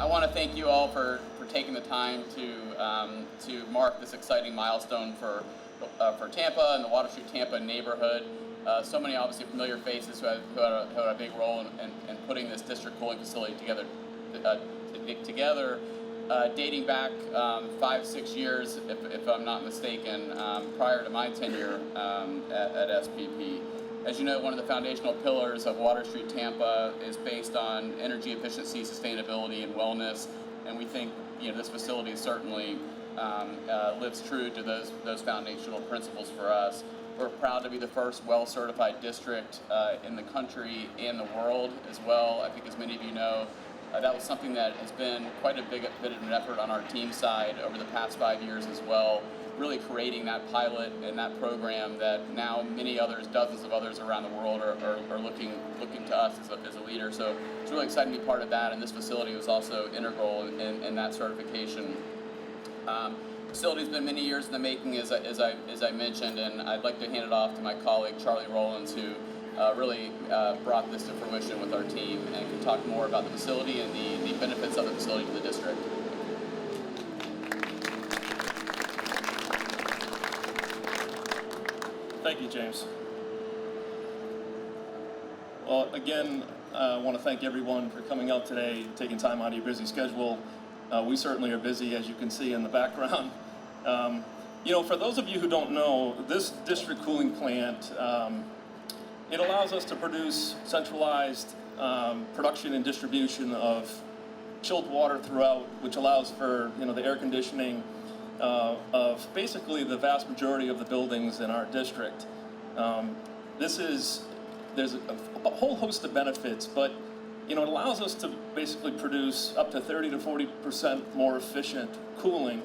I want to thank you all for taking the time to mark this exciting milestone for Tampa and the Water Street Tampa neighborhood. So many obviously familiar faces who had a big role in putting this district cooling facility together, dating back 5-6 years, if I'm not mistaken, prior to my tenure at SPP. As you know, one of the foundational pillars of Water Street Tampa is based on energy efficiency, sustainability, and wellness, and we think this facility certainly lives true to those foundational principles for us. We're proud to be the first well-certified district in the country and the world as well. I think, as many of you know, that was something that has been quite a bit of an effort on our team side over the past 5 years as well, really creating that pilot and that program that now many others, dozens of others around the world are looking to us as a leader. So it's really exciting to be part of that, and this facility was also integral in that certification. Facility's been many years in the making, as I mentioned, and I'd like to hand it off to my colleague Charlie Rollins, who really brought this to fruition with our team and can talk more about the facility and the benefits of the facility to the district. Thank you, James. Well, again, I want to thank everyone for coming out today, taking time out of your busy schedule. We certainly are busy, as you can see in the background. For those of you who don't know, this district cooling plant, it allows us to produce centralized production and distribution of chilled water throughout, which allows for the air conditioning of basically the vast majority of the buildings in our district. There's a whole host of benefits, but it allows us to basically produce up to 30 to 40% more efficient cooling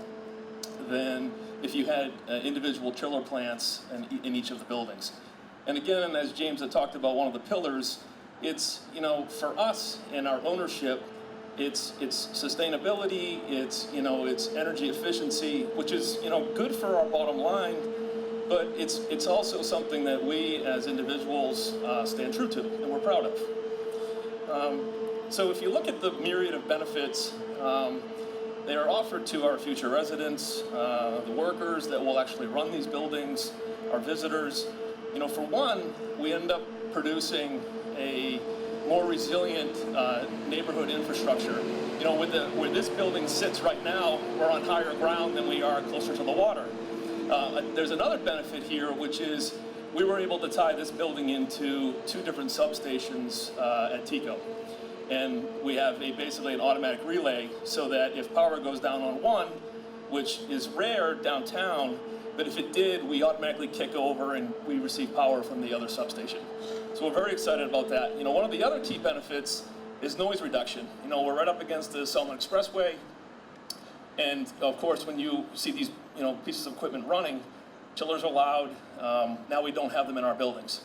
than if you had individual chiller plants in each of the buildings. And again, as James had talked about, one of the pillars, it's, for us in our ownership, it's sustainability, it's energy efficiency, which is, good for our bottom line, but it's also something that we as individuals stand true to and we're proud of. So if you look at the myriad of benefits, they are offered to our future residents, the workers that will actually run these buildings, our visitors. For one, we end up producing a more resilient neighborhood infrastructure. Where this building sits right now, we're on higher ground than we are closer to the water. There's another benefit here, which is we were able to tie this building into 2 different substations at TECO. And we have basically an automatic relay so that if power goes down on one, which is rare downtown, but if it did, we automatically kick over and we receive power from the other substation. So we're very excited about that. One of the other key benefits is noise reduction. We're right up against the Selma Expressway, and of course, when you see these pieces of equipment running, chillers are loud. Now we don't have them in our buildings.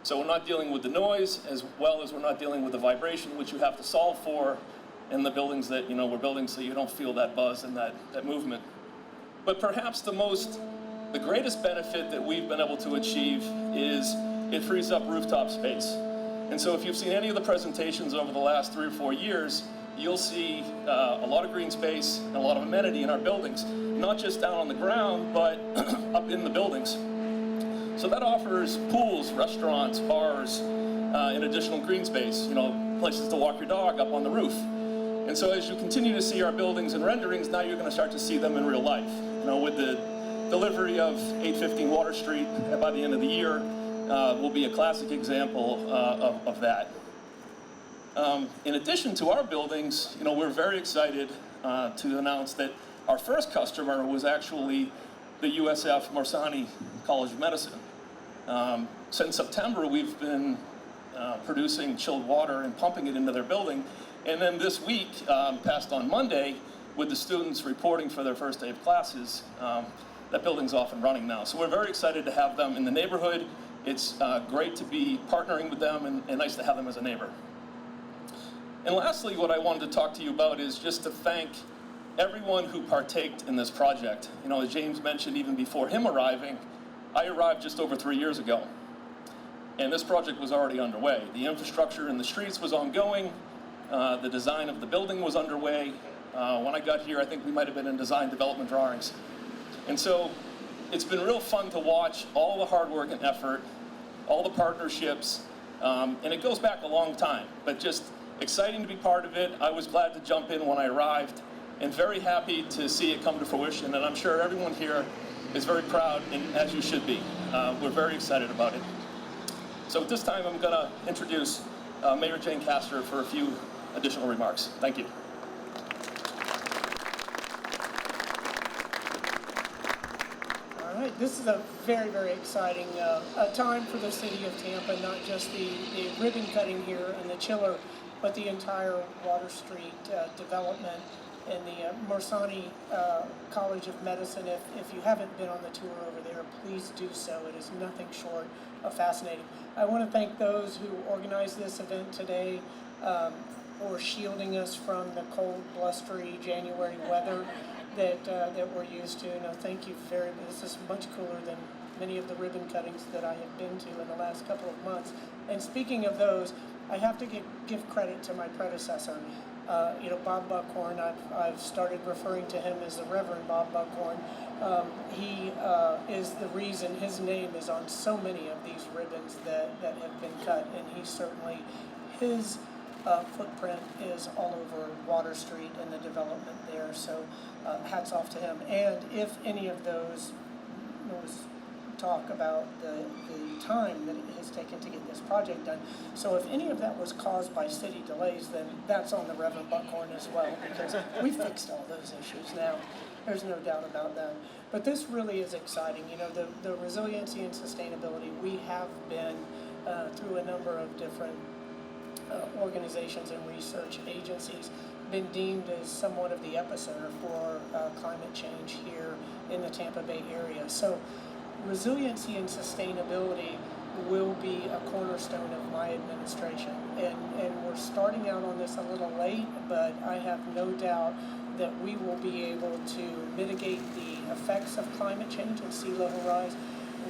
So we're not dealing with the noise as well as we're not dealing with the vibration, which you have to solve for in the buildings that we're building, so you don't feel that buzz and that movement. But perhaps the greatest benefit that we've been able to achieve is it frees up rooftop space. And so if you've seen any of the presentations over the last 3 or 4 years, you'll see a lot of green space and a lot of amenity in our buildings, not just down on the ground, but up in the buildings. So that offers pools, restaurants, bars, and additional green space, places to walk your dog up on the roof. And so as you continue to see our buildings and renderings, now you're going to start to see them in real life. With the delivery of 815 Water Street by the end of the year, will be a classic example of that. In addition to our buildings, we're very excited to announce that our first customer was actually the USF Morsani College of Medicine. Since September, we've been producing chilled water and pumping it into their building. And then this week, past on Monday, with the students reporting for their first day of classes, that building's off and running now. So we're very excited to have them in the neighborhood. It's great to be partnering with them and nice to have them as a neighbor. And lastly, what I wanted to talk to you about is just to thank everyone who partaked in this project. As James mentioned, even before him arriving, I arrived just over 3 years ago. And this project was already underway. The infrastructure in the streets was ongoing. The design of the building was underway. When I got here, I think we might have been in design development drawings. And so it's been real fun to watch all the hard work and effort, all the partnerships, and it goes back a long time, but just exciting to be part of it. I was glad to jump in when I arrived, and very happy to see it come to fruition, and I'm sure everyone here is very proud, and as you should be. We're very excited about it. So at this time, I'm going to introduce Mayor Jane Castor for a few additional remarks. Thank you. All right, this is a very, very exciting time for the city of Tampa, not just the ribbon cutting here and the chiller, but the entire Water Street development and the Morsani College of Medicine. If you haven't been on the tour over there, please do so. It is nothing short of fascinating. I want to thank those who organized this event today for shielding us from the cold, blustery January weather that we're used to. No, thank you very much. This is much cooler than many of the ribbon cuttings that I have been to in the last couple of months. And speaking of those, I have to give credit to my predecessor. Bob Buckhorn, I've started referring to him as the Reverend Bob Buckhorn. He is the reason his name is on so many of these ribbons that have been cut, and he certainly, his footprint is all over Water Street and the development there, so hats off to him. And if any of those talk about the time that it has taken to get this project done. So if any of that was caused by city delays, then that's on the Reverend Buckhorn as well, because we fixed all those issues now. There's no doubt about that. But this really is exciting. The resiliency and sustainability, we have been through a number of different organizations and research agencies, been deemed as somewhat of the epicenter for climate change here in the Tampa Bay area. So resiliency and sustainability will be a cornerstone of my administration. And we're starting out on this a little late, but I have no doubt that we will be able to mitigate the effects of climate change and sea level rise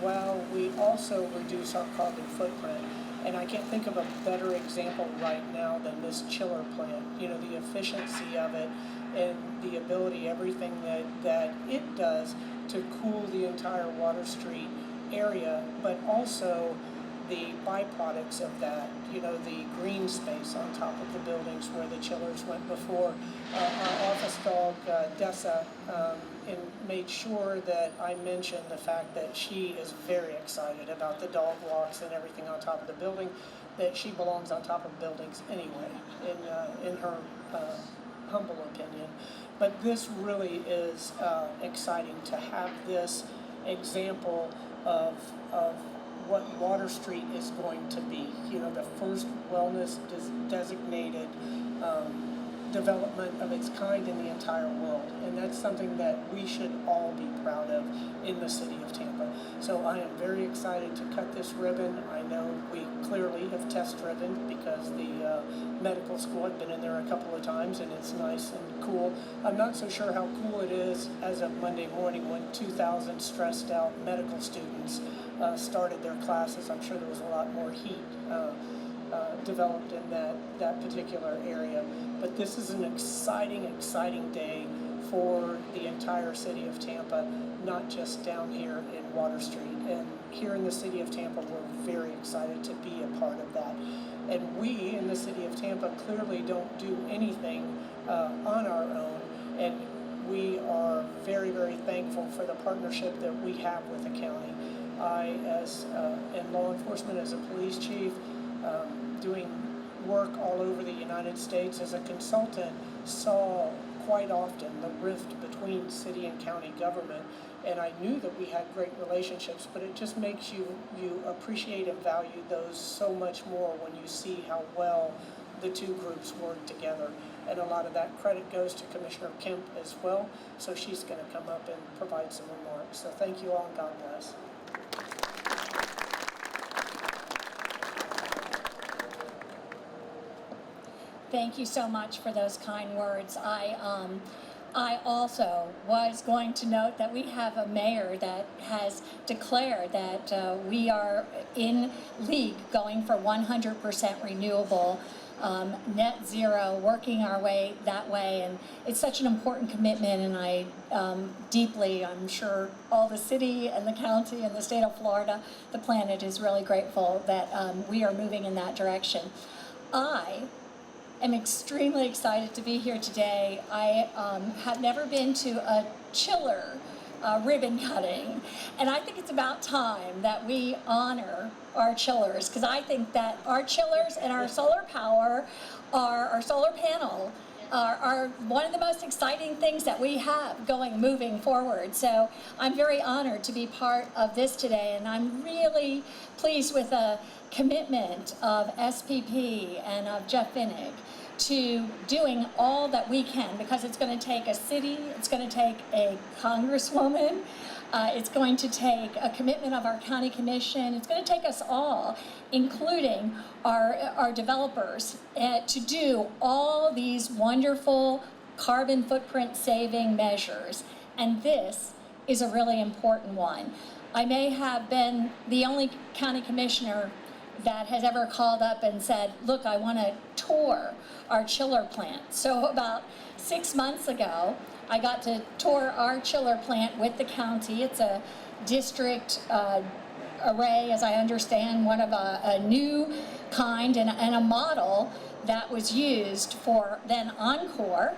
while we also reduce our carbon footprint. And I can't think of a better example right now than this chiller plant. The efficiency of it and the ability, everything that it does to cool the entire Water Street area, but also the byproducts of that, the green space on top of the buildings where the chillers went before. Our office dog, Dessa, made sure that I mentioned the fact that she is very excited about the dog walks and everything on top of the building, that she belongs on top of buildings anyway, in her humble opinion. But this really is exciting to have this example of what Water Street is going to be. The first wellness designated development of its kind in the entire world. And that's something that we should all be proud of in the city of Tampa. So I am very excited to cut this ribbon. I know we clearly have test driven because the medical school, I've been in there a couple of times and it's nice and cool. I'm not so sure how cool it is as of Monday morning when 2,000 stressed out medical students started their classes. I'm sure there was a lot more heat developed in that particular area. But this is an exciting day for the entire city of Tampa, not just down here in Water Street. And here in the city of Tampa, we're very excited to be a part of that. And we in the city of Tampa clearly don't do anything on our own. And we are very, very thankful for the partnership that we have with the county. I, as in law enforcement, as a police chief, doing work all over the United States as a consultant, saw quite often the rift between city and county government, and I knew that we had great relationships, but it just makes you appreciate and value those so much more when you see how well the two groups work together. And a lot of that credit goes to Commissioner Kemp as well, so she's going to come up and provide some remarks. So thank you all, and God bless. Thank you so much for those kind words. I also was going to note that we have a mayor that has declared that we are in league going for 100% renewable net zero, working our way that way. And it's such an important commitment, and I deeply, I'm sure all the city and the county and the state of Florida, the planet is really grateful that we are moving in that direction. I am extremely excited to be here today. I have never been to a chiller ribbon cutting, and I think it's about time that we honor our chillers, because I think that our chillers and our solar power, our solar panel, are one of the most exciting things that we have moving forward. So I'm very honored to be part of this today, and I'm really pleased with the commitment of SPP and of Jeff Finnig to doing all that we can, because it's going to take a city, it's going to take a congresswoman, it's going to take a commitment of our county commission, it's going to take us all, including our developers, to do all these wonderful carbon footprint saving measures. And this is a really important one. I may have been the only county commissioner that has ever called up and said, look, I want to tour our chiller plant. So about 6 months ago, I got to tour our chiller plant with the county. It's a district array, as I understand, one of a new kind and a model that was used for then Encore.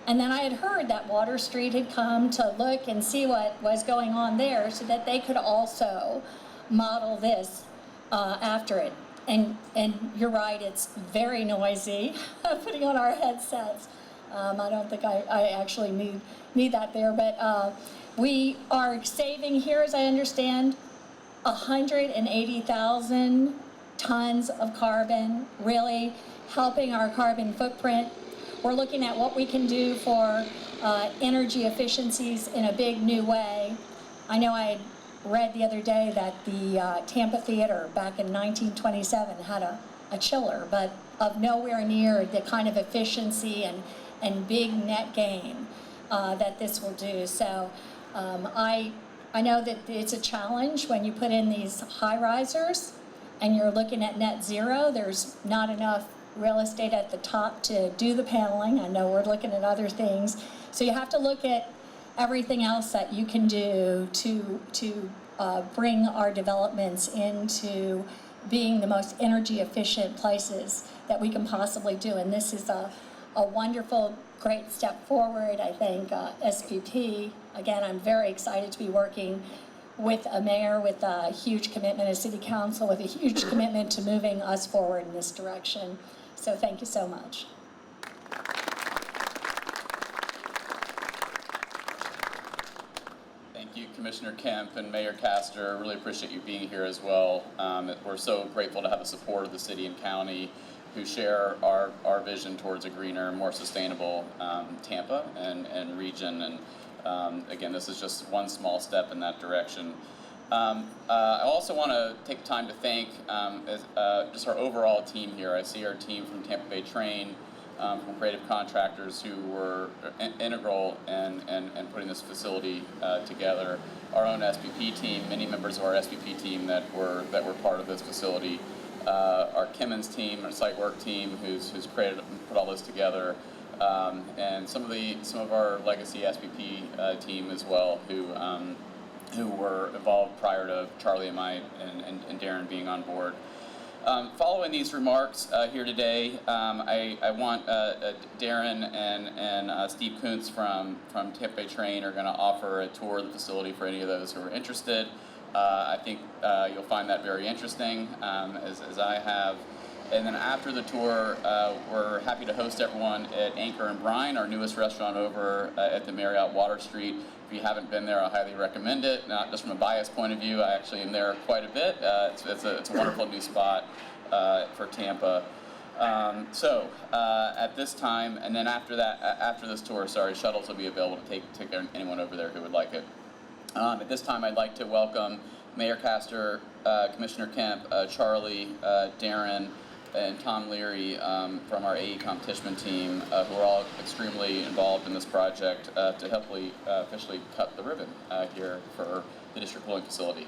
And then I had heard that Water Street had come to look and see what was going on there so that they could also model this after it. And you're right, it's very noisy, putting on our headsets. I don't think I actually need that there, but we are saving here, as I understand, 180,000 tons of carbon, really helping our carbon footprint. We're looking at what we can do for energy efficiencies in a big new way. I know I read the other day that the Tampa Theater back in 1927 had a chiller, but of nowhere near the kind of efficiency and big net gain that this will do. So I know that it's a challenge when you put in these high risers and you're looking at net zero. There's not enough real estate at the top to do the paneling. I know we're looking at other things. So you have to look at everything else that you can do to bring our developments into being the most energy efficient places that we can possibly do. And this is a wonderful, great step forward. I think SPP, again, I'm very excited to be working with a mayor with a huge commitment, a city council with a huge commitment to moving us forward in this direction. So thank you so much. Thank you, Commissioner Kemp and Mayor Castor. Really appreciate you being here as well. We're so grateful to have the support of the city and county who share our vision towards a greener, more sustainable Tampa and region. And again, this is just one small step in that direction. I also want to take time to thank just our overall team here. I see our team from Tampa Bay Train, from creative contractors who were integral in putting this facility together. Our own SPP team, many members of our SPP team that were part of this facility. Our Kimmons team, our site work team, who's created and put all this together, and some of our legacy SPP team as well, who were involved prior to Charlie and and Darren being on board. Following these remarks here today, I want Darren and Steve Kuntz from Tampa Bay Train are going to offer a tour of the facility for any of those who are interested. I think you'll find that very interesting, as I have. And then after the tour, we're happy to host everyone at Anchor and Brine, our newest restaurant over at the Marriott Water Street. If you haven't been there, I highly recommend it. Not just from a bias point of view, I actually am there quite a bit. It's a wonderful new spot for Tampa. At this time, and then after this tour, shuttles will be available to take anyone over there who would like it. At this time, I'd like to welcome Mayor Castor, Commissioner Kemp, Charlie, Darren, and Tom Leary from our AE competition team, who are all extremely involved in this project to hopefully officially cut the ribbon here for the district cooling facility.